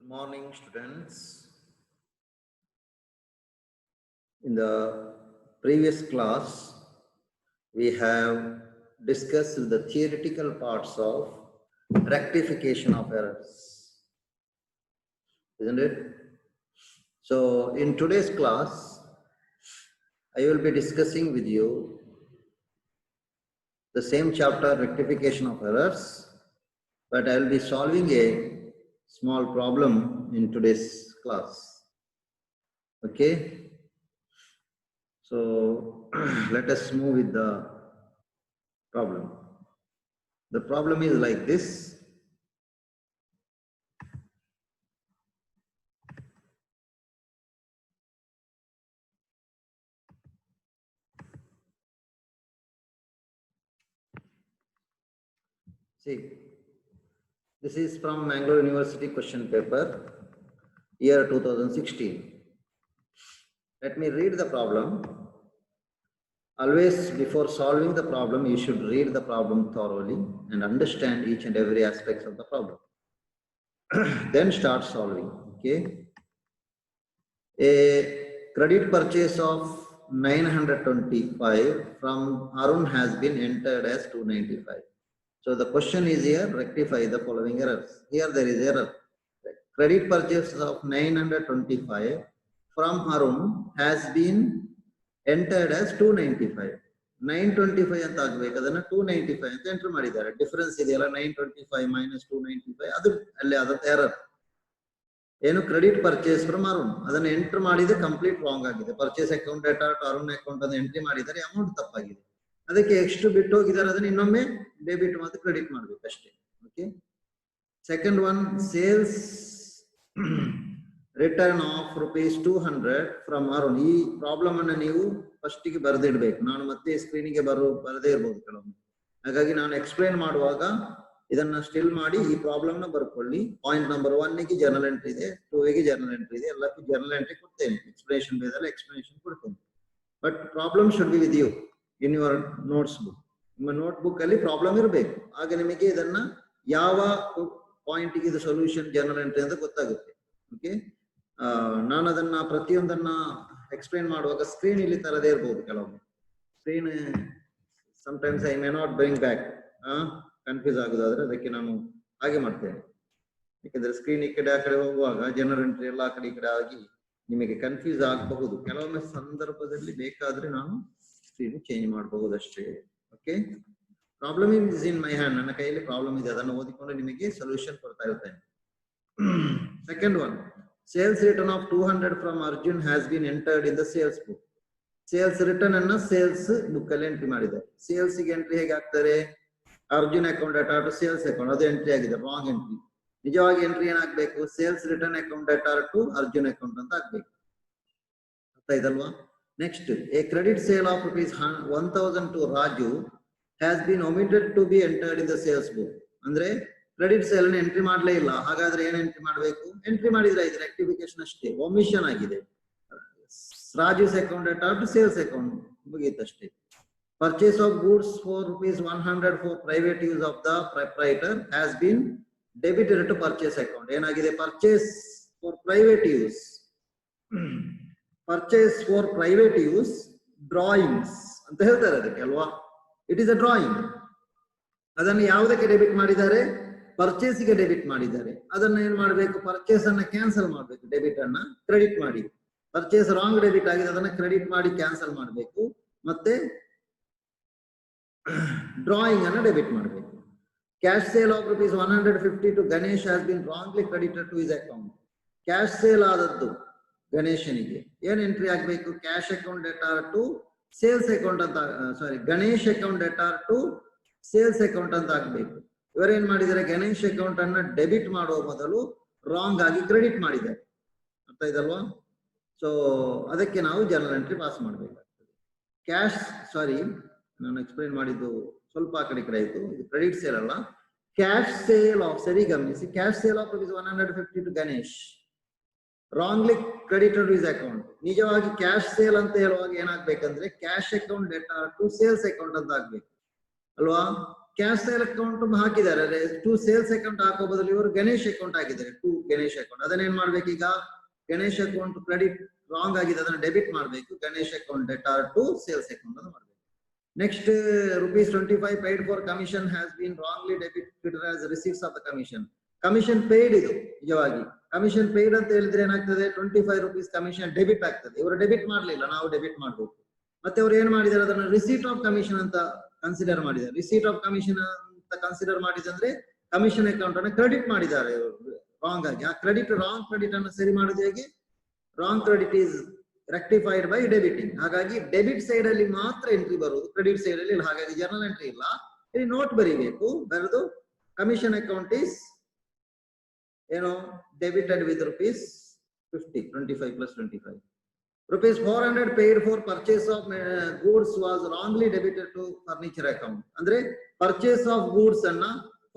Good morning, students. In the previous class, we have discussed the theoretical parts of rectification of errors, isn't it? So, in today's class, I will be discussing with you the same chapter, rectification of errors, but I will be solving a small problem in today's class. Okay? So let us move with the problem. The problem is like this. See, this is from Mangalore University question paper, year 2016. Let me read the problem. Always before solving the problem, you should read the problem thoroughly and understand each and every aspect of the problem. Then start solving, okay? A credit purchase of 925 from Arun has been entered as 295. So the question is here, rectify the following errors. Here there is error. Credit purchase of 925 from Arun has been entered as 295. 925 ಅಂತ ಆಗಬೇಕು, ಅದನ್ನ 295 ಅಂತ enter ಮಾಡಿದ್ದಾರೆ. Difference ಇದೆಯಲ್ಲ, 925 minus 295, ಅದು ಅಲ್ಲಿ ಅದರ error. ಏನು ಕ್ರೆಡಿಟ್ ಪರ್ಚೇಸ್ ಫ್ರಮ್ ಅರುಣ್ ಅದನ್ನ ಎಂಟರ್ ಮಾಡಿದ್ರೆ ಕಂಪ್ಲೀಟ್ ರಾಂಗ್ ಆಗಿದೆ. Purchase account data to Arun account ಅನ್ನು ಎಂಟ್ರಿ ಮಾಡಿದ್ದಾರೆ, ಅಮೌಂಟ್ ತಪ್ಪಾಗಿದೆ. ಅದಕ್ಕೆ ಎಷ್ಟು ಬಿಟ್ಟು ಹೋಗಿದ್ದಾರೆ ಅದನ್ನ ಇನ್ನೊಮ್ಮೆ ಡೆಬಿಟ್ ಮತ್ತು ಕ್ರೆಡಿಟ್ ಮಾಡಬೇಕು ಅಷ್ಟೇ. Okay. Second one, sales return of ₹200 from Arun. ಈ ಪ್ರಾಬ್ಲಮ್ ಅನ್ನ ನೀವು ಫಸ್ಟ್ ಗೆ ಬರೆದಿಡ್ಬೇಕು. ನಾನು ಮತ್ತೆ ಸ್ಕ್ರೀನಿಗೆ ಬರದೇ ಇರ್ಬೋದು ಕೆಲವೊಮ್ಮೆ, ಹಾಗಾಗಿ ನಾನು ಎಕ್ಸ್ಪ್ಲೈನ್ ಮಾಡುವಾಗ ಇದನ್ನ ಸ್ಟಿಲ್ ಮಾಡಿ ಈ ಪ್ರಾಬ್ಲಮ್ ನ ಬರ್ಕೊಳ್ಳಿ. ಪಾಯಿಂಟ್ ನಂಬರ್ 1 ಗೆ ಜರ್ನಲ್ ಎಂಟ್ರಿ ಇದೆ, 2 ಗೆ ಜರ್ನಲ್ ಎಂಟ್ರಿ ಇದೆ, ಎಲ್ಲಕ್ಕೂ ಜರ್ನಲ್ ಎಂಟ್ರಿ ಕೊಡ್ತೇನೆ. ಎಕ್ಸ್ಪ್ಲನೇಷನ್ ಬೇಕಲ್ಲ, ಎಕ್ಸ್ಪ್ಲನೇಷನ್ ಕೊಡ್ತೇನೆ. But problem should be with you in your notes book. ನಿಮ್ಮ ನೋಟ್ ಬುಕ್ ಅಲ್ಲಿ ಪ್ರಾಬ್ಲಮ್ ಇರಬೇಕು, ಆಗ ನಿಮಗೆ ಇದನ್ನ ಯಾವ ಪಾಯಿಂಟ್ ಗೆ ಇದು ಸೊಲ್ಯೂಷನ್ ಜರ್ನಲ್ ಎಂಟ್ರಿ ಅಂತ ಗೊತ್ತಾಗುತ್ತೆ. ಓಕೆ. ನಾನು ಅದನ್ನ ಪ್ರತಿಯೊಂದನ್ನ ಎಕ್ಸ್ಪ್ಲೈನ್ ಮಾಡುವಾಗ ಸ್ಕ್ರೀನ್ ಇಲ್ಲಿ ತರದೇ ಇರ್ಬೋದು ಕೆಲವೊಮ್ಮೆ. Screen sometimes I may not bring back, confuse ಆಗುದಾದ್ರೆ ಅದಕ್ಕೆ ನಾನು ಹಾಗೆ ಮಾಡ್ತೇನೆ. ಯಾಕಂದ್ರೆ ಸ್ಕ್ರೀನ್ ಈ ಕಡೆ ಆ ಕಡೆ ಹೋಗುವಾಗ ಜನರಲ್ ಎಂಟ್ರಿ ಎಲ್ಲ ಆ ಕಡೆ ಈ ಕಡೆ ಆಗಿ ನಿಮಗೆ ಕನ್ಫ್ಯೂಸ್ ಆಗಬಹುದು. ಕೆಲವೊಮ್ಮೆ ಸಂದರ್ಭದಲ್ಲಿ ಬೇಕಾದ್ರೆ ನಾನು ಸ್ಕ್ರೀನ್ ಚೇಂಜ್ ಮಾಡಬಹುದು ಅಷ್ಟೇ. Okay. Problem is in my hand, ನನ್ನ ಕೈಯಲ್ಲಿ ಪ್ರಾಬ್ಲಮ್ ಇದೆ, ಅದನ್ನು ಓದಿಕೊಂಡು ನಿಮಗೆ ಸೊಲ್ಯೂಷನ್ ಕೊಡ್ತಾ ಇರ್ತೇನೆ. Second one, sales return of 200 from Arjun has been entered in the sales book. Sales return ಅನ್ನ ಸೇಲ್ಸ್ ಬುಕ್ ಅಲ್ಲಿ ಎಂಟ್ರಿ ಮಾಡಿದ್ದಾರೆ. ಸೇಲ್ಸ್ ಗೆ ಎಂಟ್ರಿ ಹೇಗೆ ಆಗ್ತಾರೆ? Arjun account data to sales account, ಅದು ಎಂಟ್ರಿ ಆಗಿದೆ, ರಾಂಗ್ ಎಂಟ್ರಿ. ನಿಜವಾಗಿ ಎಂಟ್ರಿ ಏನಾಗಬೇಕು? Sales return account data to Arjun account ಅಂತ ಆಗ್ಬೇಕು. ಅರ್ಥ ಇದಲ್ವಾ? Next, a credit sale of ₹1000 to Raju has been omitted to B entered in the sales book. ಅಂದ್ರೆ credit sale ನ ಎಂಟ್ರಿ ಮಾಡಲೇ ಇಲ್ಲ. ಹಾಗಾದ್ರೆ ಏನ್ ಎಂಟ್ರಿ ಮಾಡಬೇಕು? ಎಂಟ್ರಿ ಮಾಡಿದ್ರೆ ಇದು ರೆಕ್ಟಿಫಿಕೇಶನ್ ಅಷ್ಟೇ, ಒಮಿಷನ್ ಆಗಿದೆ. Raju's account data to sales account ಮುಗಿಯುತ್ತಷ್ಟೇ. Purchase of goods for ₹100 for private use of the proprietor has been debited to purchase account. ಏನಾಗಿದೆ? purchase for private use. purchase for private use drawings ಅಂತ ಹೇಳ್ತಾರೆ ಅದಕ್ಕೆ ಅಲ್ವಾ? It is a drawing. ಅದನ್ನು ಯಾವುದಕ್ಕೆ debit ಮಾಡಿದ್ದಾರೆ? Purchase ಗೆ debit ಮಾಡಿದ್ದಾರೆ. ಅದನ್ನ ಏನ್ ಮಾಡ್ಬೇಕು? ಪರ್ಚೇಸ್ ಅನ್ನ ಕ್ಯಾನ್ಸಲ್ ಮಾಡ್ಬೇಕು, ಡೆಬಿಟ್ ಅನ್ನ ಕ್ರೆಡಿಟ್ ಮಾಡಿ. ಪರ್ಚೇಸ್ ರಾಂಗ್ ಡೆಬಿಟ್ ಆಗಿದೆ, ಅದನ್ನ ಕ್ರೆಡಿಟ್ ಮಾಡಿ ಕ್ಯಾನ್ಸಲ್ ಮಾಡಬೇಕು. ಮತ್ತೆ ಡ್ರಾಯಿಂಗ್ ಅನ್ನು ಡೆಬಿಟ್ ಮಾಡಬೇಕು. Cash sale of ₹150 to Ganesh has been wrongly credited to his account. Cash sale ಆದದ್ದು ಗಣೇಶನಿಗೆ ಏನ್ ಎಂಟ್ರಿ ಆಗ್ಬೇಕು? Cash account data to sales account ಅಂತ, sorry, Ganesh account data to sales account ಅಂತ ಆಗ್ಬೇಕು. ಇವರೇನ್ ಮಾಡಿದ್ದಾರೆ? ಗಣೇಶ್ ಅಕೌಂಟ್ ಅನ್ನ ಡೆಬಿಟ್ ಮಾಡುವ ಮೊದಲು ರಾಂಗ್ ಆಗಿ ಕ್ರೆಡಿಟ್ ಮಾಡಿದ್ದಾರೆ. ಅರ್ಥ ಇದಲ್ವಾ? ಸೊ ಅದಕ್ಕೆ ನಾವು ಜರ್ನಲ್ ಎಂಟ್ರಿ ಪಾಸ್ ಮಾಡಬೇಕಾಗ್ತದೆ. ಕ್ಯಾಶ್, ಸಾರಿ, ನಾನು ಎಕ್ಸ್ಪ್ಲೈನ್ ಮಾಡಿದ್ದು ಸ್ವಲ್ಪ ಆ ಕಡೆ ಆಯ್ತು. ಇದು ಕ್ರೆಡಿಟ್ ಸೇಲ್ ಅಲ್ಲ, ಕ್ಯಾಶ್ ಸೇಲ್ ಆಫ್, ಸರಿ ಗಮನಿಸಿ. Cash sale of ₹150 to Ganesh wrongly credited his account. ನಿಜವಾಗಿ ಕ್ಯಾಶ್ ಸೇಲ್ ಅಂತ ಹೇಳುವಾಗ ಏನಾಗ್ಬೇಕಂದ್ರೆ cash account data to sales account ಅಂತ ಆಗ್ಬೇಕು ಅಲ್ವಾ? ಕ್ಯಾಶ್ ಸೇಲ್ ಅಕೌಂಟ್ ಹಾಕಿದ್ದಾರೆ, ಟು ಸೇಲ್ಸ್ ಅಕೌಂಟ್ ಹಾಕೋ ಬದಲು ಇವರು ಗಣೇಶ್ ಅಕೌಂಟ್ ಹಾಕಿದ್ದಾರೆ, ಟು ಗಣೇಶ್ ಅಕೌಂಟ್. ಅದನ್ನೇನ್ ಮಾಡ್ಬೇಕೀಗ, ಗಣೇಶ್ ಅಕೌಂಟ್ ಕ್ರೆಡಿಟ್ ರಾಂಗ್ ಆಗಿದೆ, ಅದನ್ನ ಡೆಬಿಟ್ ಮಾಡಬೇಕು. Ganesh account debtor to sales account ಅಂತ ಮಾಡಬೇಕು. Next ₹25 paid for commission has been wrongly debited as receipts of the commission. Commission paid, ಇದು ನಿಜವಾಗಿ ಕಮಿಷನ್ ಪೇಯ್ಡ್ ಅಂತ ಹೇಳಿದ್ರೆ ಏನಾಗ್ತದೆ, ₹25 ಕಮಿಷನ್ ಡೆಬಿಟ್ ಆಗ್ತದೆ. ಇವರು ಡೆಬಿಟ್ ಮಾಡ್ಲಿಲ್ಲ, ನಾವು ಡೆಬಿಟ್ ಮಾಡ್ಬೇಕು. ಮತ್ತೆ ಅವ್ರು ಏನ್ ಮಾಡಿದ್ದಾರೆ, ಅದನ್ನ ರಿಸೀಟ್ ಆಫ್ ಕಮಿಷನ್ ಅಂತ ಕನ್ಸಿಡರ್ ಮಾಡಿದ್ದಾರೆ. ರಿಸೀಟ್ ಆಫ್ ಕಮಿಷನ್ ಅಂತ ಕನ್ಸಿಡರ್ ಮಾಡಿದಂದ್ರೆ ಕಮಿಷನ್ ಅಕೌಂಟ್ ಅನ್ನು ಕ್ರೆಡಿಟ್ ಮಾಡಿದ್ದಾರೆ ರಾಂಗ್ ಆಗಿ. ಆ ಕ್ರೆಡಿಟ್ ರಾಂಗ್ ಕ್ರೆಡಿಟ್ ಅನ್ನು ಸರಿ ಮಾಡೋದು ಹೇಗೆ, wrong credit is rectified by debiting. ಹಾಗಾಗಿ ಡೆಬಿಟ್ ಸೈಡ್ ಅಲ್ಲಿ ಮಾತ್ರ ಎಂಟ್ರಿ ಬರುವುದು, ಕ್ರೆಡಿಟ್ ಸೈಡ್ ಅಲ್ಲಿ ಇಲ್ಲ. ಹಾಗಾಗಿ ಜರ್ನಲ್ ಎಂಟ್ರಿ ಇಲ್ಲ, ಇಲ್ಲಿ ನೋಟ್ ಬರೀಬೇಕು. ಬರೆದು ಕಮಿಷನ್ ಅಕೌಂಟ್ ಈಸ್ ಏನು, debited with ₹50, 25 plus 25. ₹400 paid for purchase of goods was wrongly debited to furniture account. ಅಂದ್ರೆ ಪರ್ಚೇಸ್ ಆಫ್ ಗೂಡ್ಸ್ ಅನ್ನ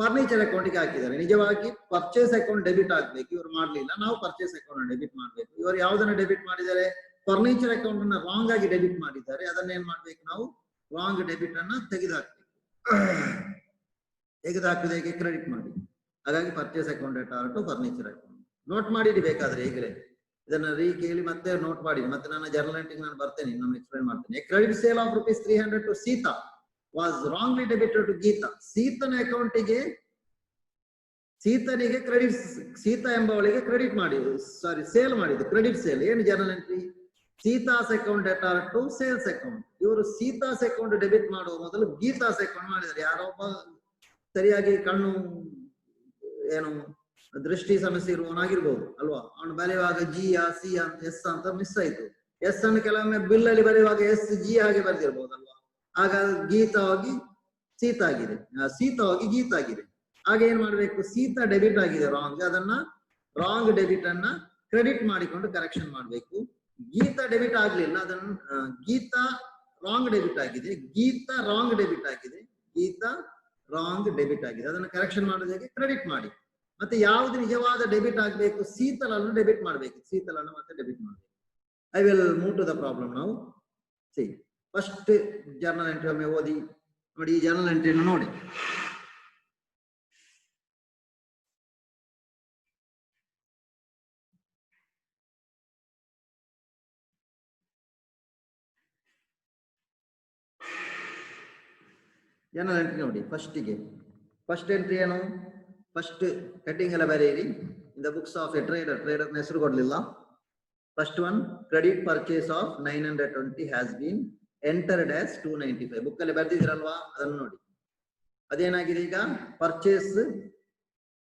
ಫರ್ನಿಚರ್ ಅಕೌಂಟ್ ಗೆ ಹಾಕಿದ್ದಾರೆ. ನಿಜವಾಗಿ ಪರ್ಚೇಸ್ ಅಕೌಂಟ್ ಡೆಬಿಟ್ ಆಗ್ಬೇಕು, ಇವರು ಮಾಡ್ಲಿಲ್ಲ. ನಾವು ಪರ್ಚೇಸ್ ಅಕೌಂಟ್ ಡೆಬಿಟ್ ಮಾಡ್ಬೇಕು. ಇವರು ಯಾವ್ದನ್ನ ಡೆಬಿಟ್ ಮಾಡಿದ್ದಾರೆ, ಫರ್ನಿಚರ್ ಅಕೌಂಟ್ ಅನ್ನ ರಾಂಗ್ ಆಗಿ ಡೆಬಿಟ್ ಮಾಡಿದ್ದಾರೆ. ಅದನ್ನ ಏನ್ ಮಾಡ್ಬೇಕು, ನಾವು ರಾಂಗ್ ಡೆಬಿಟ್ ಅನ್ನ ತೆಗೆದುಹಾಕ್ಬೇಕು. ತೆಗೆದುಹಾಕಿದ ಕ್ರೆಡಿಟ್ ಮಾಡಿ. ಹಾಗಾಗಿ purchase account debtor to furniture account. Note ಮಾಡಿಡಿ ಬೇಕಾದ್ರೆ ಈಗಲೇ, ಇದನ್ನ ಕೇಳಿ ಮತ್ತೆ ನೋಟ್ ಮಾಡಿ. ಮತ್ತೆ ನನ್ನ ಜರ್ನಲ್ ಎಂಟ್ರಿ ನಾನು ಬರ್ತೇನೆ, ಇನ್ನೊಮ್ಮೆ ಎಕ್ಸ್ಪ್ಲೈನ್ ಮಾಡ್ತೇನೆ. Credit sale of ₹300 to Sita was wrongly debited to Gita. ಸೀತನ ಅಕೌಂಟಿಗೆ, ಸೀತನಿಗೆ ಕ್ರೆಡಿಟ್, ಸೀತಾ ಎಂಬವಳಿಗೆ ಕ್ರೆಡಿಟ್ ಮಾಡಿ, ಸಾರಿ ಸೇಲ್ ಮಾಡಿದ್ದು, ಕ್ರೆಡಿಟ್ ಸೇಲ್. ಏನು journal entry, Sita's account debtor to sales account. ಇವರು ಸೀತಾಸ್ ಅಕೌಂಟ್ ಡೆಬಿಟ್ ಮಾಡುವ ಮೊದಲು ಗೀತಾಸ್ ಅಕೌಂಟ್ ಮಾಡಿದ್ದಾರೆ. ಯಾರೊಬ್ಬ ಸರಿಯಾಗಿ ಕಣ್ಣು ಏನು ದೃಷ್ಟಿ ಸಮಸ್ಯೆ ಇರುವವನಾಗಿರ್ಬೋದು ಅಲ್ವಾ, ಅವನು ಬರೆಯುವಾಗ ಜಿ ಸಿ ಅಂತ ಎಸ್ ಅಂತ ಮಿಸ್ ಆಯ್ತು. ಎಸ್ ಅನ್ನು ಕೆಲವೊಮ್ಮೆ ಬಿಲ್ ಅಲ್ಲಿ ಬರೆಯುವಾಗ SG ಹಾಗೆ ಬರೆದಿರ್ಬೋದು ಅಲ್ವಾ. ಆಗ ಗೀತಾ ಹೋಗಿ ಸೀತಾ ಆಗಿದೆ, ಸೀತಾ ಹೋಗಿ ಗೀತಾ ಆಗಿದೆ. ಆಗ ಏನ್ ಮಾಡ್ಬೇಕು, ಸೀತಾ ಡೆಬಿಟ್ ಆಗಿದೆ ರಾಂಗ್, ಅದನ್ನ ರಾಂಗ್ ಡೆಬಿಟ್ ಅನ್ನ ಕ್ರೆಡಿಟ್ ಮಾಡಿಕೊಂಡು ಕರೆಕ್ಷನ್ ಮಾಡ್ಬೇಕು. ಗೀತಾ ಡೆಬಿಟ್ ಆಗ್ಲಿಲ್ಲ, ಅದನ್ನ ಗೀತಾ ರಾಂಗ್ ಡೆಬಿಟ್ ಆಗಿದೆ, ಗೀತಾ ರಾಂಗ್ ಡೆಬಿಟ್ ಆಗಿದೆ, ಗೀತಾ ರಾಂಗ್ ಡೆಬಿಟ್ ಆಗಿದೆ. ಅದನ್ನ ಕರೆಕ್ಷನ್ ಮಾಡೋದು ಹೇಗೆ, ಕ್ರೆಡಿಟ್ ಮಾಡಿ. ಮತ್ತೆ ಯಾವ್ದು ನಿಜವಾದ ಡೆಬಿಟ್ ಆಗ್ಬೇಕು, ಶೀತಲನ್ನು ಡೆಬಿಟ್ ಮಾಡ್ಬೇಕು, ಶೀತಲನ್ನು ಮತ್ತೆ ಡೆಬಿಟ್ ಮಾಡ್ಬೇಕು. I will move to the problem ನಾವು. ಸಿ ಫಸ್ಟ್ ಜರ್ನಲ್ ಎಂಟ್ರಿ ಒಮ್ಮೆ ಓದಿ ನೋಡಿ. ಈ ಜರ್ನಲ್ ಎಂಟ್ರಿಯನ್ನು ನೋಡಿ. ಜರ್ನಲ್ ಎಂಟ್ರಿ ನೋಡಿ. ಫಸ್ಟ್ ಎಂಟ್ರಿ ಏನು, ಫಸ್ಟ್ ಹೆಡ್ಡಿಂಗ್ ಎಲ್ಲ ಬರೆಯಿರಿ. In the books of a trader, ಟ್ರೇಡರ್ನ ಹೆಸರು ಕೊಡ್ಲಿಲ್ಲ. First one, credit purchase of 920 has been entered as 295. Book ಅಲ್ಲಿ ಬರ್ದಿದ್ರಲ್ವಾ, ಅದನ್ನು ನೋಡಿ. ಅದೇನಾಗಿದೆ ಈಗ, ಪರ್ಚೇಸ್